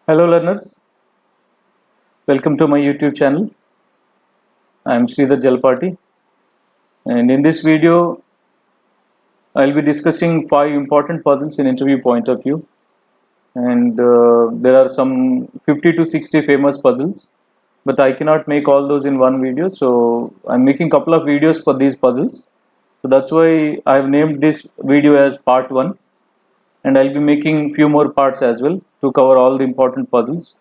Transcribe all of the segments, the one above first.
Hello learners, welcome to my YouTube channel. I am Sridhar Jalpati, and in this video I will be discussing 5 important puzzles in interview point of view, and there are some 50 to 60 famous puzzles, but I cannot make all those in one video, so I am making couple of videos for these puzzles. So that's why I have named this video as part 1, and I will be making few more parts as well to cover all the important puzzles.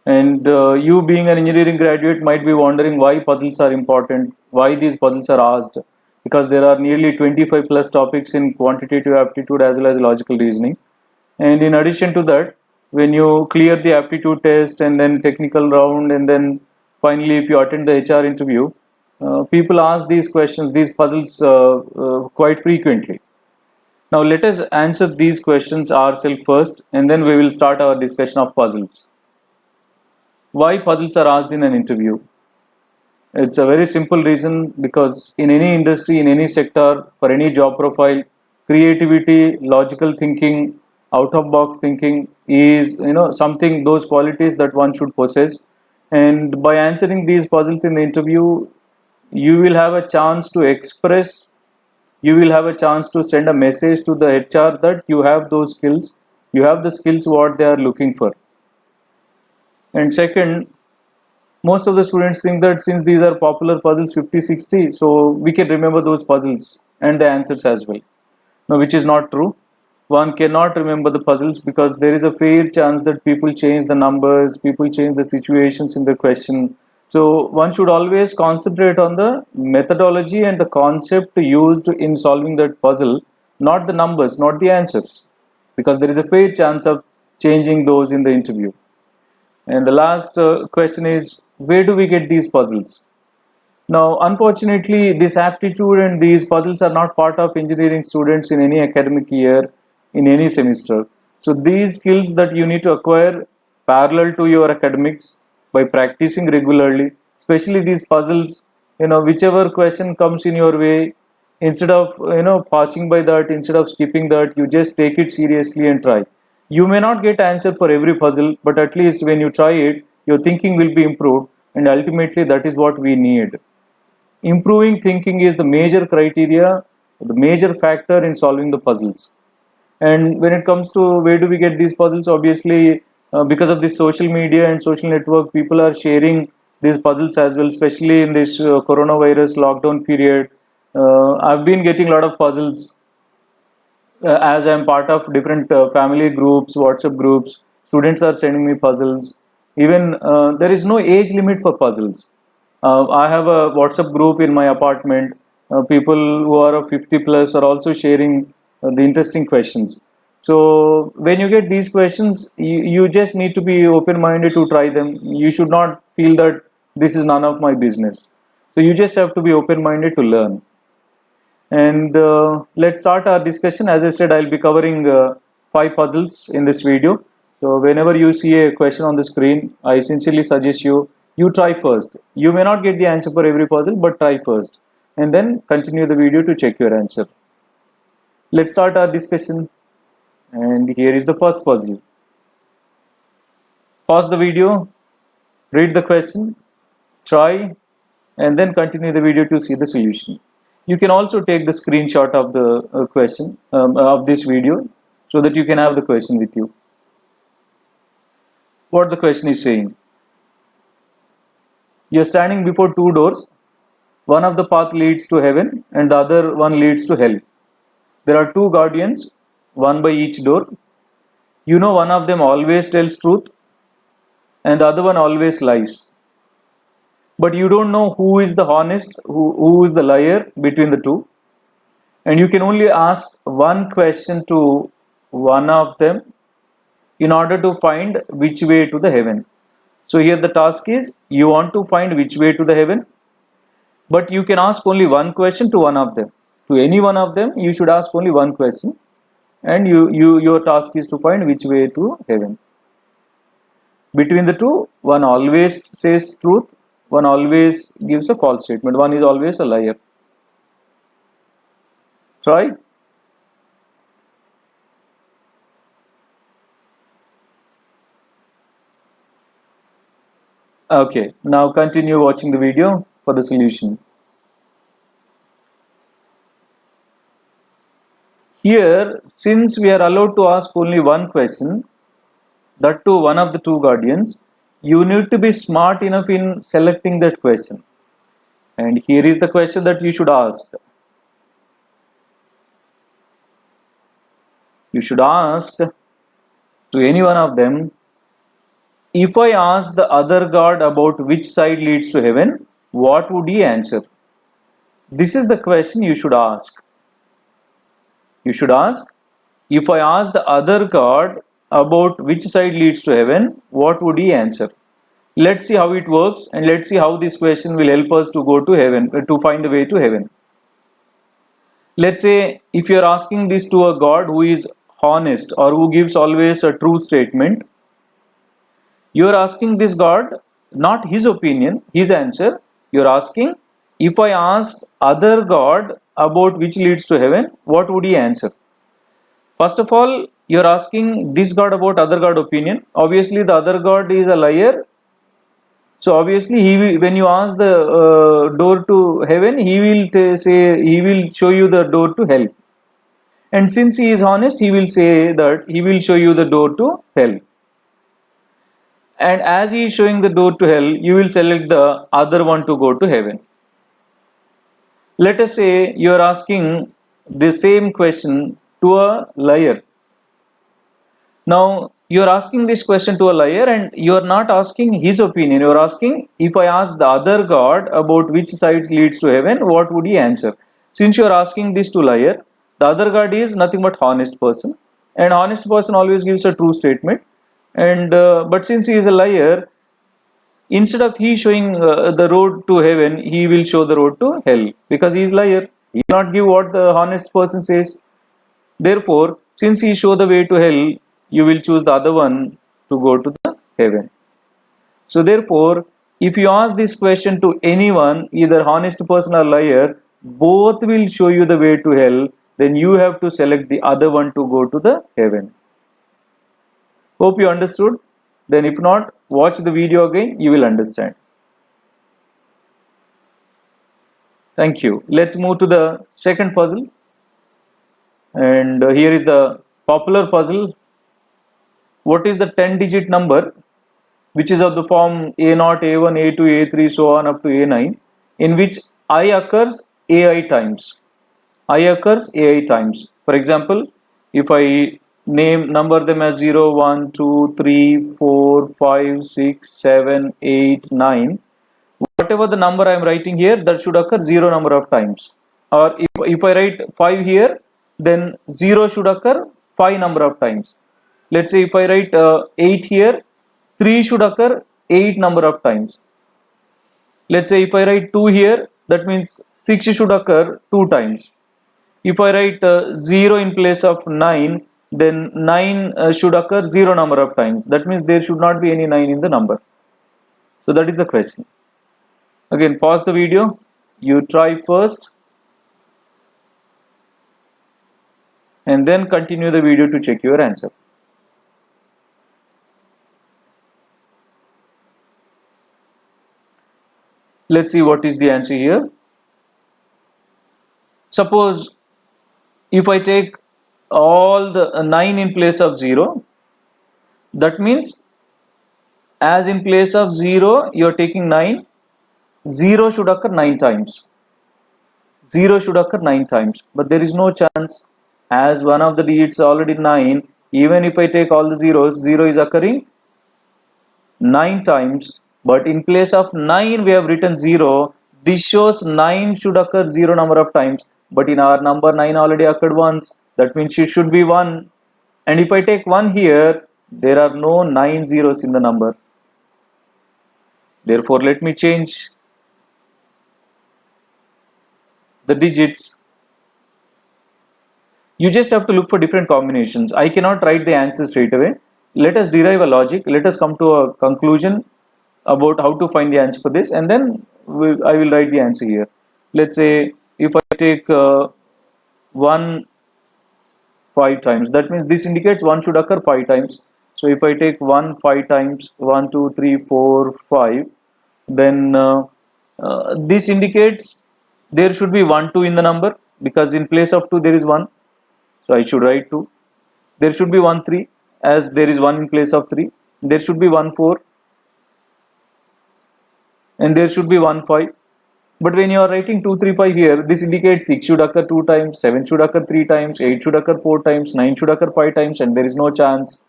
And you being an engineering graduate might be wondering why puzzles are important, why these puzzles are asked, because there are nearly 25 plus topics in quantitative aptitude as well as logical reasoning. And in addition to that, when you clear the aptitude test and then technical round and then finally if you attend the HR interview, people ask these questions, these puzzles quite frequently. Now let us answer these questions ourselves first and then we will start our discussion of puzzles. Why puzzles are asked in an interview? It's a very simple reason, because in any industry, in any sector, for any job profile, creativity, logical thinking, out of box thinking is something, those qualities that one should possess. And by answering these puzzles in the interview, you will have a chance to express, you will have a chance to send a message to the HR that you have those skills, you have the skills what they are looking for. And second, most of the students think that since these are popular puzzles 50 60, so we can remember those puzzles and the answers as well. Now, which is not true. One cannot remember the puzzles because there is a fair chance that people change the numbers, people change the situations in the question. So one should always concentrate on the methodology and the concept used in solving that puzzle, not the numbers, not the answers, because there is a fair chance of changing those in the interview. And the last question is, where do we get these puzzles? Now, unfortunately, this aptitude and these puzzles are not part of engineering students in any academic year, in any semester. So these skills that you need to acquire parallel to your academics by practicing regularly, especially these puzzles, whichever question comes in your way, instead of passing by that, instead of skipping that, you just take it seriously and try. You may not get answer for every puzzle, but at least when you try it, your thinking will be improved, and ultimately that is what we need. Improving thinking is the major criteria, the major factor in solving the puzzles. And when it comes to where do we get these puzzles, obviously because of this social media and social network, people are sharing these puzzles as well, especially in this coronavirus lockdown period. I've been getting a lot of puzzles as I'm part of different family groups, WhatsApp groups. Students are sending me puzzles. Even there is no age limit for puzzles. I have a WhatsApp group in my apartment. People who are of 50 plus are also sharing the interesting questions. So when you get these questions, you just need to be open-minded to try them. You should not feel that this is none of my business. So you just have to be open-minded to learn. And let's start our discussion. As I said, I'll be covering 5 puzzles in this video. So whenever you see a question on the screen, I sincerely suggest you try first. You may not get the answer for every puzzle, but try first and then continue the video to check your answer. Let's start our discussion, and here is the first puzzle. Pause the video, read the question, try, and then continue the video to see the solution. You can also take the screenshot of the question of this video so that you can have the question with you. What the question is saying: you are standing before 2 doors. One of the path leads to heaven and the other one leads to hell. There are 2 guardians, one by each door. You know one of them always tells truth and the other one always lies. But you don't know who is the honest, who is the liar between the two. And you can only ask one question to one of them in order to find which way to the heaven. So here the task is, you want to find which way to the heaven, but you can ask only one question to one of them. To any one of them, you should ask only one question, and your task is to find which way to heaven. Between the two, one always says truth, one always gives a false statement, one is always a liar. Try. Okay, now continue watching the video for the solution. Here, since we are allowed to ask only one question, that to one of the two guardians, you need to be smart enough in selecting that question. And here is the question that you should ask. You should ask to any one of them, if I ask the other god about which side leads to heaven, what would he answer? This is the question you should ask. You should ask, if I ask the other god about which side leads to heaven, what would he answer? Let's see how it works, and let's see how this question will help us to go to heaven, to find the way to heaven. Let's say if you are asking this to a god who is honest or who gives always a true statement, you are asking this god not his opinion, his answer. You are asking, if I ask other god about which leads to heaven, what would he answer? First of all, you are asking this god about other god opinion. Obviously, the other god is a liar. So obviously, he will, when you ask the door to heaven, he will say, he will show you the door to hell. And since he is honest, he will say that he will show you the door to hell. And as he is showing the door to hell, you will select the other one to go to heaven. Let us say you are asking the same question to a liar. Now, you are asking this question to a liar and you are not asking his opinion. You are asking, if I ask the other god about which side leads to heaven, what would he answer? Since you are asking this to liar, the other god is nothing but honest person. And honest person always gives a true statement. And but since he is a liar, instead of he showing the road to heaven, he will show the road to hell, because he is liar. He will not give what the honest person says. Therefore, since he show the way to hell, you will choose the other one to go to the heaven. So therefore, if you ask this question to anyone, either honest person or liar, both will show you the way to hell. Then you have to select the other one to go to the heaven. Hope you understood. Then if not, watch the video again, you will understand. Thank you. Let's move to the second puzzle. And here is the popular puzzle. What is the 10-digit number which is of the form A0, A1, A2, A3, so on up to A9, in which I occurs AI times? I occurs AI times. For example, if I number them as 0, 1, 2, 3, 4, 5, 6, 7, 8, 9, whatever the number I am writing here, that should occur 0 number of times. Or if I write 5 here, then 0 should occur 5 number of times. Let's say if I write 8 here, 3 should occur 8 number of times. Let's say if I write 2 here, that means 6 should occur 2 times. If I write 0 in place of 9, then 9 should occur 0 number of times. That means there should not be any 9 in the number. So that is the question. Again, pause the video. You try first. And then continue the video to check your answer. Let's see what is the answer here. Suppose if I take all the 9 in place of 0, that means as in place of 0 you are taking 9, 0 should occur 9 times. 0 should occur 9 times, but there is no chance, as one of the digits is already 9. Even if I take all the zeros, 0 is occurring 9 times, but in place of 9 we have written 0. This shows 9 should occur 0 number of times, but in our number 9 already occurred once. That means it should be 1. And if I take 1 here, there are no 9 zeros in the number. Therefore, let me change the digits. You just have to look for different combinations. I cannot write the answer straight away. Let us derive a logic. Let us come to a conclusion about how to find the answer for this, and then I will write the answer here. Let's say if I take 1 5 times, that means this indicates 1 should occur 5 times. So if I take 1 5 times, 1 2 3 4 5, then this indicates there should be 1 2 in the number, because in place of 2 there is 1, so I should write 2. There should be 1 3, as there is 1 in place of 3. There should be 1 4, and there should be 1 5. But when you are writing 2 3 5 here, this indicates 6 should occur 2 times, 7 should occur 3 times, 8 should occur 4 times, 9 should occur 5 times, and there is no chance.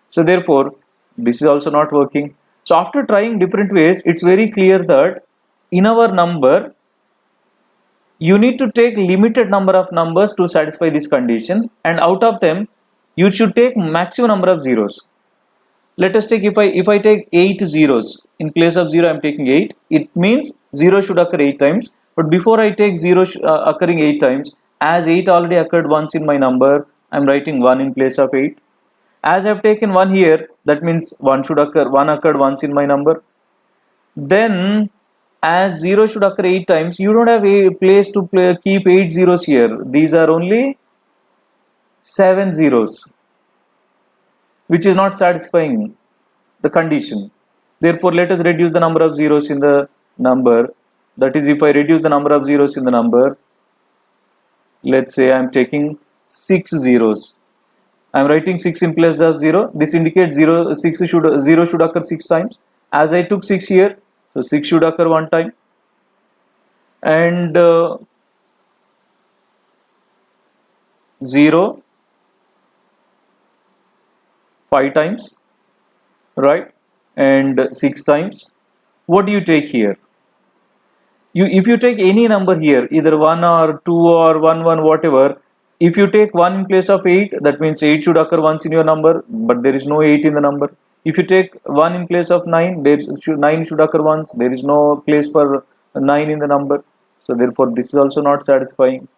So therefore this is also not working. So after trying different ways, it's very clear that in our number you need to take limited number of numbers to satisfy this condition, and out of them you should take maximum number of zeros. Let us take, if I take 8 zeros, in place of 0 I am taking 8, it means 0 should occur 8 times. But before I take 0 occurring 8 times, as 8 already occurred once in my number, I am writing 1 in place of 8. As I have taken 1 here, that means 1 occurred once in my number. Then as 0 should occur 8 times, you don't have a place to keep 8 zeros here. These are only 7 zeros, which is not satisfying the condition. Therefore, let us reduce the number of zeros in the number. That is, if I reduce the number of zeros in the number, let's say I am taking 6 zeros. I am writing 6 in place of 0. This indicates 0 should occur 6 times. As I took 6 here, so 6 should occur 1 time. And 0 5 times, right? And 6 times. What do you take here? If you take any number here, either 1 or 2 or 1 1, whatever, if you take 1 in place of 8, that means 8 should occur once in your number, but there is no 8 in the number. If you take 1 in place of 9, 9 should occur once, there is no place for 9 in the number. So therefore this is also not satisfying.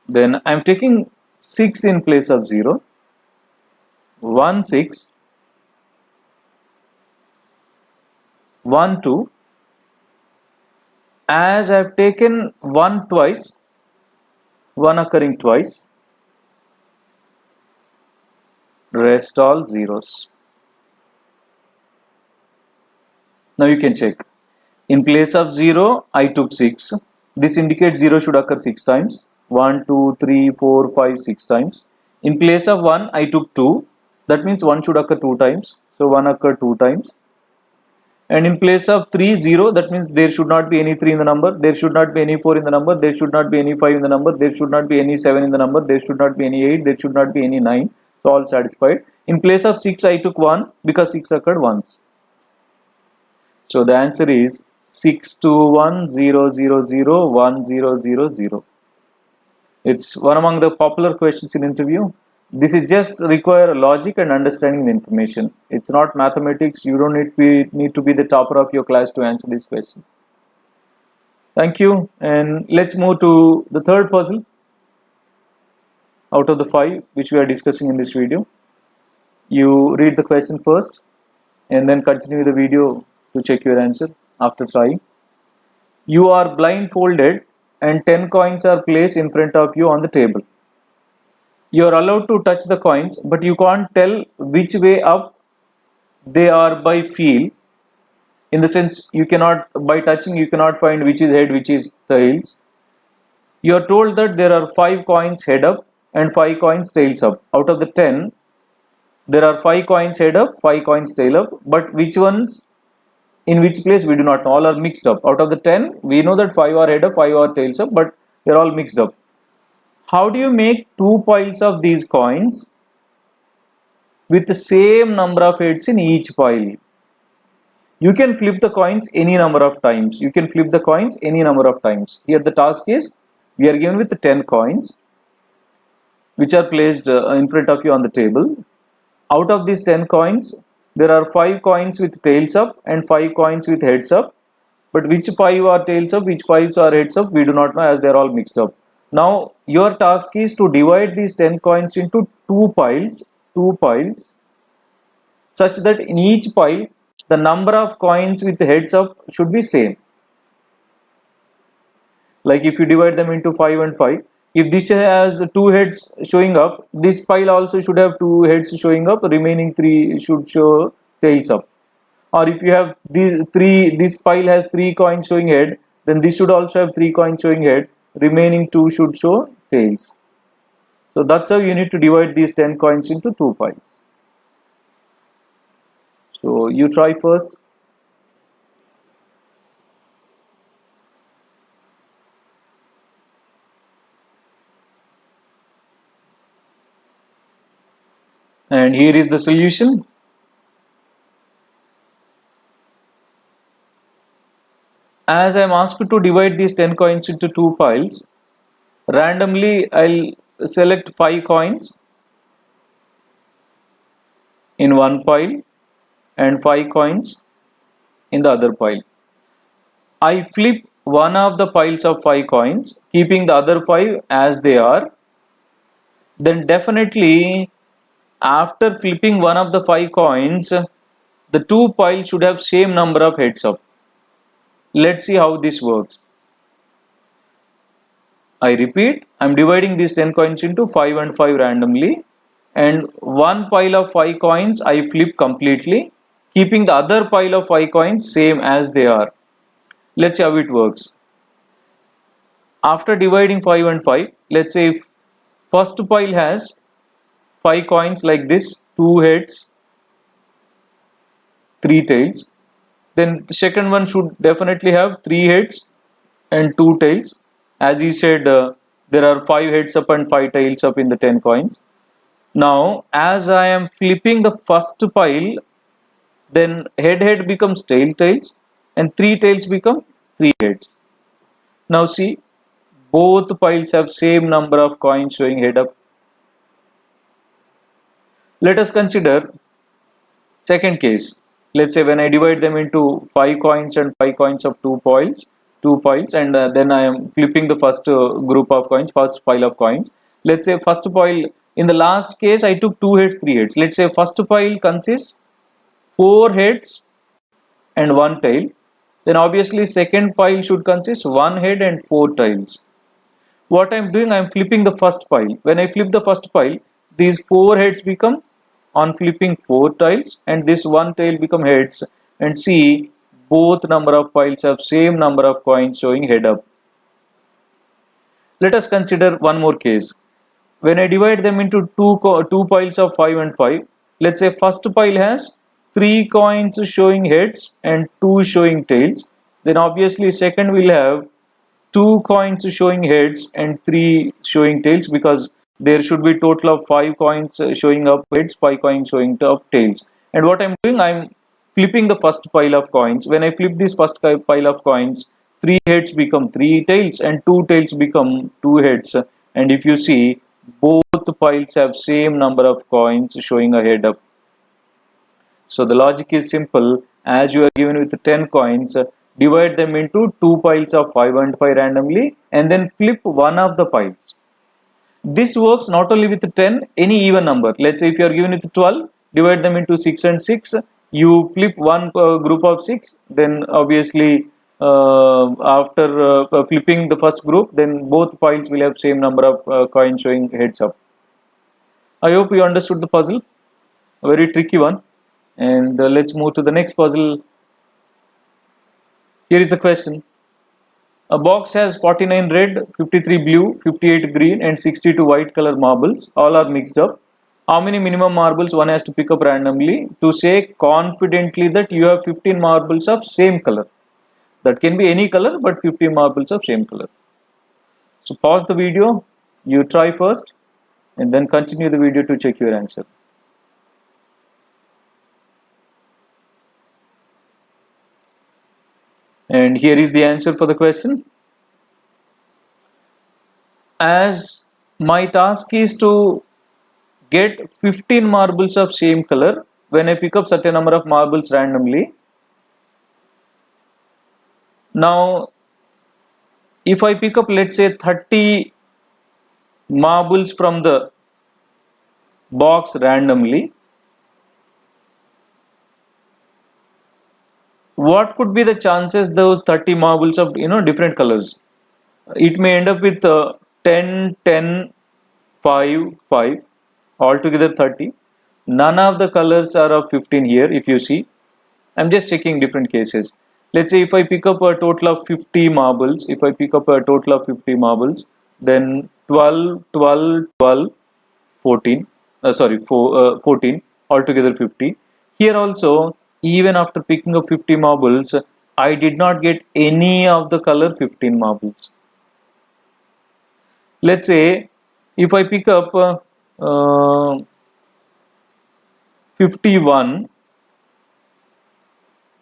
Then I am taking 6 in place of 0, 1 6, 1 2. As I have taken 1 twice, 1 occurring twice, rest all zeros. Now you can check. In place of 0, I took 6. This indicates 0 should occur 6 times. 1, 2, 3, 4, 5, 6 times. In place of 1, I took 2. That means 1 should occur 2 times. So 1 occurred 2 times. And in place of 3, 0, that means there should not be any 3 in the number. There should not be any 4 in the number. There should not be any 5 in the number. There should not be any 7 in the number. There should not be any 8. There should not be any 9. So all satisfied. In place of 6, I took 1 because 6 occurred once. So the answer is 6 2 1 0 0 0 1 0 0 0. It's one among the popular questions in interview. This is just require logic and understanding the information. It's not mathematics. You don't need to be the topper of your class to answer this question. Thank you, and let's move to the third puzzle out of the 5 which we are discussing in this video. You read the question first and then continue the video to check your answer after trying. You are blindfolded and 10 coins are placed in front of you on the table. You are allowed to touch the coins, but you can't tell which way up they are by feel. In the sense, you cannot, by touching, you cannot find which is head, which is tails. You are told that there are 5 coins head up and 5 coins tails up. Out of the 10, there are 5 coins head up, 5 coins tail up, but which ones in which place we do not know. All are mixed up. Out of the 10, we know that 5 are head up, 5 are tails up, but they are all mixed up. How do you make 2 piles of these coins with the same number of heads in each pile? You can flip the coins any number of times. Here the task is, we are given with 10 coins which are placed in front of you on the table. Out of these 10 coins, there are 5 coins with tails up and 5 coins with heads up. But which 5 are tails up, which 5 are heads up, we do not know, as they are all mixed up. Now your task is to divide these 10 coins into 2 piles, such that in each pile the number of coins with heads up should be same. Like if you divide them into 5 and 5, if this has 2 heads showing up, this pile also should have 2 heads showing up, remaining 3 should show tails up. or if you have this pile has 3 coins showing head, then this should also have 3 coins showing head, remaining 2 should show tails. So that's how you need to divide these 10 coins into 2 piles. So you try first. And here is the solution. As I am asked to divide these 10 coins into 2 piles, randomly I'll select 5 coins in one pile and 5 coins in the other pile. I flip one of the piles of 5 coins, keeping the other 5 as they are. Then definitely after flipping one of the 5 coins, the 2 piles should have same number of heads up. Let's see how this works. I repeat, I am dividing these 10 coins into 5 and 5 randomly, and one pile of 5 coins I flip completely, keeping the other pile of 5 coins same as they are. Let's see how it works. After dividing 5 and 5, let's say if first pile has 5 coins like this, 2 heads, 3 tails, then the second one should definitely have 3 heads and 2 tails. As he said, there are 5 heads up and 5 tails up in the 10 coins. Now, as I am flipping the first pile, then head becomes tails, and 3 tails become 3 heads. Now see, both piles have same number of coins showing head up. Let us consider second case. Let's say when I divide them into 5 coins and 5 coins of 2 piles, and then I am flipping the first group of coins, first pile of coins. Let's say first pile, in the last case I took 2 heads, 3 heads. Let's say first pile consists 4 heads and 1 tail. Then obviously second pile should consist 1 head and 4 tails. What I am doing, I am flipping the first pile. When I flip the first pile, these 4 heads become, on flipping, 4 tails, and this 1 tail become heads. And see, both number of piles have same number of coins showing head up. Let us consider one more case. When I divide them into two piles of 5 and 5, let's say first pile has 3 coins showing heads and 2 showing tails. Then obviously second will have 2 coins showing heads and 3 showing tails, because there should be total of 5 coins showing up heads, 5 coins showing up tails. And what I'm doing, I'm flipping the first pile of coins. When I flip this first pile of coins, 3 heads become 3 tails and 2 tails become 2 heads. And if you see, both piles have same number of coins showing a head up. So the logic is simple. As you are given with 10 coins, divide them into 2 piles of 5 and 5 randomly, and then flip one of the piles. This works not only with 10, any even number. Let's say if you are given with 12, divide them into 6 and 6. You flip one group of 6, then obviously after flipping the first group, then both piles will have same number of coins showing heads up. I hope you understood the puzzle. A very tricky one. And let's move to the next puzzle. Here is the question. A box has 49 red, 53 blue, 58 green and 62 white color marbles. All are mixed up. How many minimum marbles one has to pick up randomly to say confidently that you have 15 marbles of same color? That can be any color, but 15 marbles of same color. So pause the video, you try first, and then continue the video to check your answer. And here is the answer for the question. As my task is to get 15 marbles of same color when I pick up certain number of marbles randomly. Now, if I pick up, let's say 30 marbles from the box randomly, what could be the chances those 30 marbles of different colors? It may end up with 10, 10, 5, 5, altogether 30. None of the colors are of 15 here, if you see. I'm just checking different cases. Let's say if I pick up a total of 50 marbles, then 12, 12, 12, 14, 14, altogether 50. Here also, even after picking up 50 marbles, I did not get any of the color 15 marbles. Let's say if I pick up 51,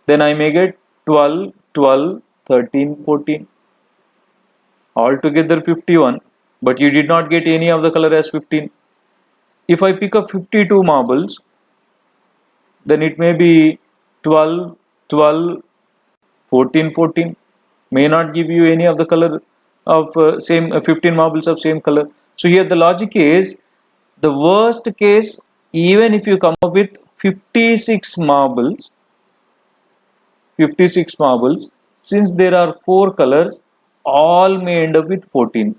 then I may get 12, 12, 13, 14. Altogether 51, but you did not get any of the color as 15. If I pick up 52 marbles, then it may be 12, 12, 14, 14. May not give you any of the color of same 15 marbles of same color. So here the logic is, the worst case, even if you come up with 56 marbles, since there are 4 colors, all may end up with 14.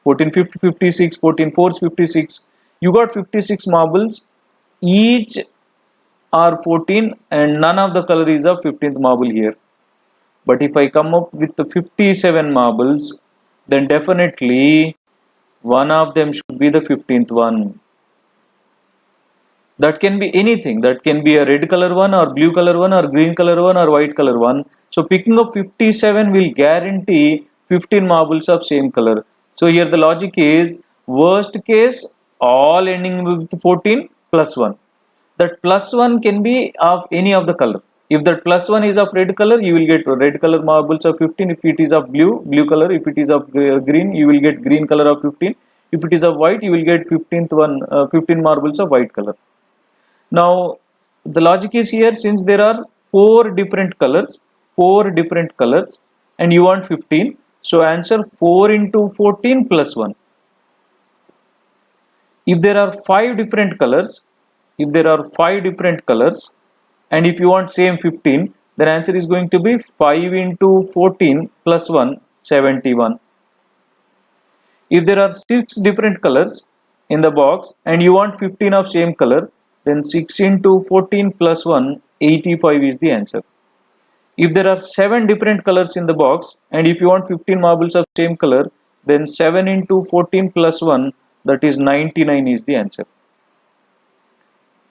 14, 50, 56, 14, 4 is 56. You got 56 marbles, each are 14 and none of the color is of 15th marble here. But if I come up with the 57 marbles, then definitely one of them should be the 15th one. That can be anything. That can be a red color one or blue color one or green color one or white color one. So picking up 57 will guarantee 15 marbles of same color. So here the logic is, worst case, all ending with 14 plus 1. That plus 1 can be of any of the color. If that plus 1 is of red color, you will get red color marbles of 15. If it is of blue, blue color. If it is of green, you will get green color of 15. If it is of white, you will get 15 marbles of white color. Now the logic is here, since there are 4 different colors and you want 15, so answer 4 into 14 plus 1. If there are 5 different colors, and if you want same 15, then answer is going to be 5 into 14 plus 1, 71. If there are 6 different colors in the box and you want 15 of same color, then 6 into 14 plus 1, 85 is the answer. If there are 7 different colors in the box and if you want 15 marbles of same color, then 7 into 14 plus 1, that is 99 is the answer.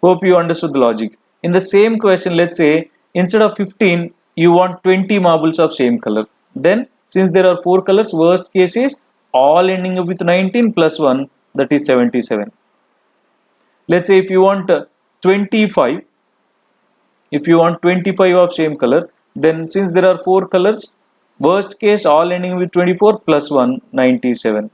Hope you understood the logic. In the same question, let's say instead of 15, you want 20 marbles of same color. Then since there are 4 colors, worst case is all ending up with 19 plus 1, that is 77. Let's say if you want 25 of same color, then since there are 4 colors, worst case all ending with 24 plus 1, 97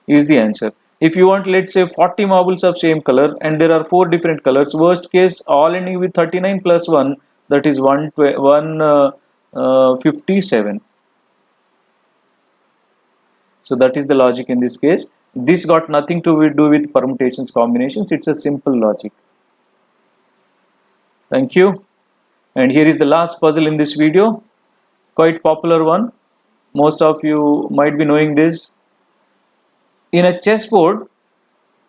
is the answer. If you want, let's say 40 marbles of same color and there are 4 different colors, worst case all ending with 39 plus 1, that is 157. So that is the logic in this case. This got nothing to do with permutations, combinations. It's a simple logic. Thank you. And here is the last puzzle in this video. Quite popular one. Most of you might be knowing this. In a chessboard,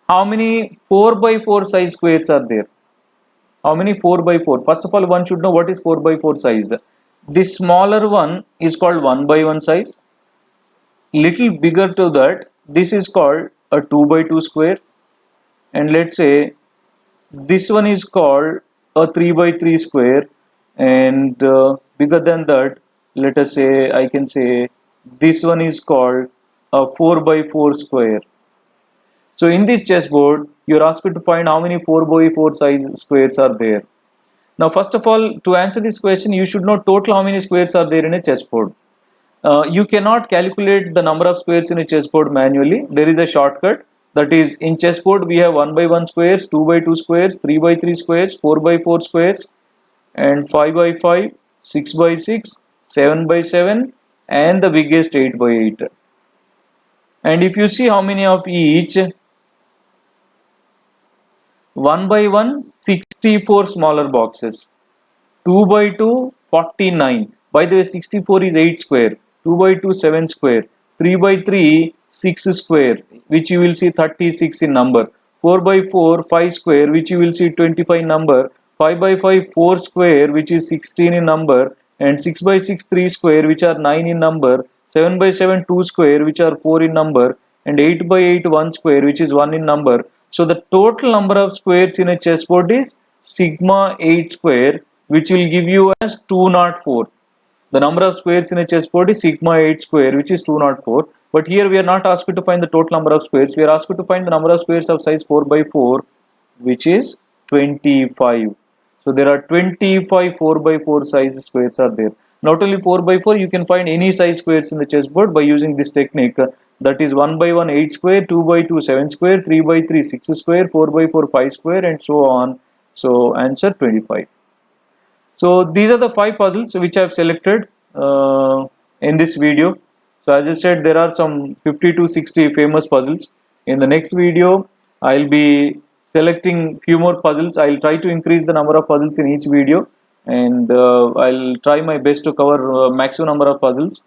how many 4x4 size squares are there? How many 4x4? First of all, one should know what is 4x4 size. This smaller one is called 1x1 size. Little bigger to that, this is called a 2x2 square. And let's say this one is called a 3x3 square. And bigger than that, let us say, I can say this one is called a 4x4 square. So in this chessboard, you are asked to find how many 4x4 size squares are there. Now first of all, to answer this question, you should know total how many squares are there in a chessboard. You cannot calculate the number of squares in a chessboard manually. There is a shortcut. That is, in chessboard we have 1x1 squares, 2x2 squares, 3x3 squares, 4x4 squares, and 5x5, 6x6, 7x7, and the biggest 8x8. And if you see how many of each, 1x1, 64 smaller boxes, 2x2, 49. By the way, 64 is 8 square, 2x2, 7 square, 3x3, 6 square, which you will see 36 in number, 4x4, 5 square, which you will see 25 number, 5 by 5 4 square, which is 16 in number, and 6 by 6 3 square, which are 9 in number, 7 by 7 2 square, which are 4 in number, and 8 by 8 1 square, which is 1 in number. So the total number of squares in a chessboard is sigma 8 square, which will give you as 204. The number of squares in a chessboard is sigma 8 square, which is 204. But here we are not asked to find the total number of squares. We are asked to find the number of squares of size 4 by 4, which is 25. So there are 25 4 by 4 size squares are there. Not only 4 by 4, you can find any size squares in the chessboard by using this technique. That is 1 by 1 8 square, 2 by 2 7 square, 3 by 3 6 square, 4 by 4 5 square, and so on. So answer 25. So these are the 5 puzzles which I have selected in this video. So as I said, there are some 50 to 60 famous puzzles. In the next video, I'll be selecting few more puzzles. I'll try to increase the number of puzzles in each video, and I'll try my best to cover maximum number of puzzles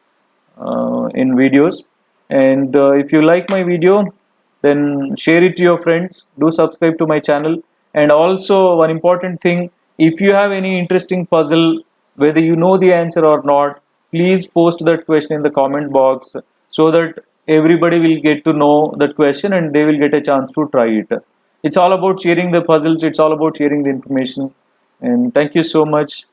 in videos. And if you like my video, then share it to your friends. Do subscribe to my channel. And also one important thing, if you have any interesting puzzle, whether you know the answer or not, please post that question in the comment box so that everybody will get to know that question and they will get a chance to try it. It's all about sharing the puzzles. It's all about sharing the information. And thank you so much.